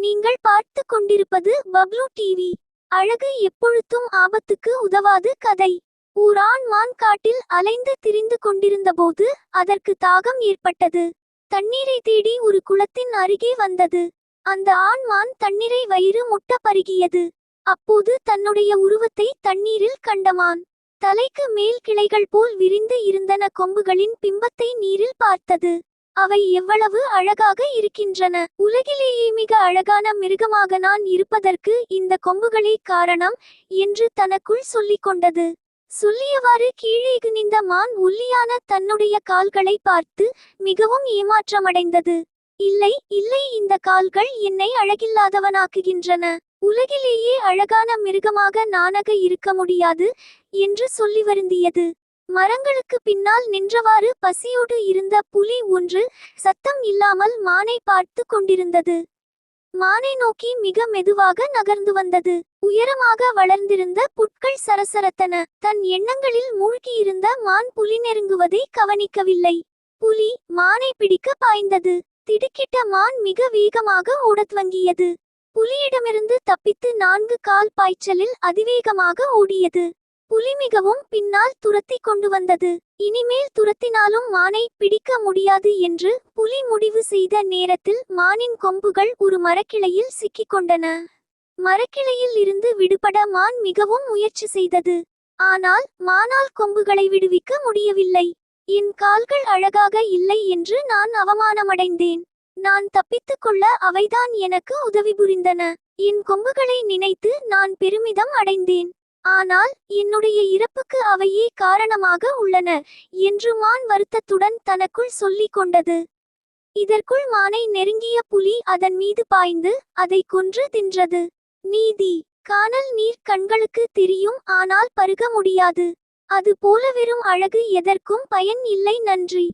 நீங்கள் பார்த்து கொண்டிருப்பது பப்ளு டிவி. அழகு எப்பொழுதும் ஆபத்துக்கு உதவாது கதை. ஊரான் மான் காட்டில் அலைந்து திரிந்து கொண்டிருந்தபோது அதற்கு தாகம் ஏற்பட்டது. தண்ணீரை தேடி ஒரு குளத்தின் அருகே வந்தது. அந்த ஆண்மான் தண்ணீரை வயிறு முட்ட பருகியது. அப்போது தன்னுடைய உருவத்தை தண்ணீரில் கண்டமான் தலைக்கு மேல் கிளைகள் போல் விரிந்து இருந்தன கொம்புகளின் பிம்பத்தை நீரில் பார்த்தது. அவை எவ்வளவு அழகாக இருக்கின்றன! உலகிலேயே மிக அழகான மிருகமாக நான் இருப்பதற்கு இந்த கொம்புகளே காரணம் என்று தனக்குள் சொல்லிக் கொண்டது. சொல்லியவாறு கீழே குனிந்த மான் ஒல்லியான தன்னுடைய கால்களை பார்த்து மிகவும் ஏமாற்றமடைந்தது. இல்லை இல்லை, இந்த கால்கள் என்னை அழகில்லாதவனாக்குகின்றன. உலகிலேயே அழகான மிருகமாக நானாக இருக்க முடியாது என்று சொல்லி வருந்தியது. மரங்களுக்கு பின்னால் நின்றவாறு பசியோடு இருந்த புலி ஒன்று சத்தம் இல்லாமல் மானை பார்த்து கொண்டிருந்தது. மானை நோக்கி மிக மெதுவாக நகர்ந்து வந்தது. உயரமாக வளர்ந்திருந்த புட்கள் சரசரத்தன. தன் எண்ணங்களில் மூழ்கியிருந்த மான் புலி நெருங்குவதை கவனிக்கவில்லை. புலி மானை பிடிக்க பாய்ந்தது. திடுக்கிட்ட மான் மிக வேகமாக ஓடத் துவங்கியது. புலியிடமிருந்து தப்பித்து 4 கால் பாய்ச்சலில் அதிவேகமாக ஓடியது. புலி மிகவும் பின்னால் துரத்தி கொண்டு வந்தது. இனிமேல் துரத்தினாலும் மானை பிடிக்க முடியாது என்று புலி முடிவு செய்த நேரத்தில் மானின் கொம்புகள் ஒரு மரக்கிளையில் சிக்கிக்கொண்டன. மரக்கிளையில் இருந்து விடுபட மான் மிகவும் முயற்சி செய்தது. ஆனால் மானால் கொம்புகளை விடுவிக்க முடியவில்லை. என் கால்கள் அழகாக இல்லை என்று நான் அவமானமடைந்தேன். நான் தப்பித்துக் கொள்ள அவைதான் எனக்கு உதவி புரிந்தன. என் கொம்புகளை நினைத்து நான் பெருமிதம் அடைந்தேன். ஆனால் என்னுடைய இறப்புக்கு அவையே காரணமாக உள்ளன என்று மான் வருத்தத்துடன் தனக்குள் சொல்லிக் கொண்டது. இதற்குள் மானை நெருங்கிய புலி அதன் மீது பாய்ந்து அதை கொன்று தின்றது. நீதி: கானல் நீர் கண்களுக்கு தெரியும், ஆனால் பருக முடியாது. அது போல வெறும் அழகு எதற்கும் பயன் இல்லை. நன்றி.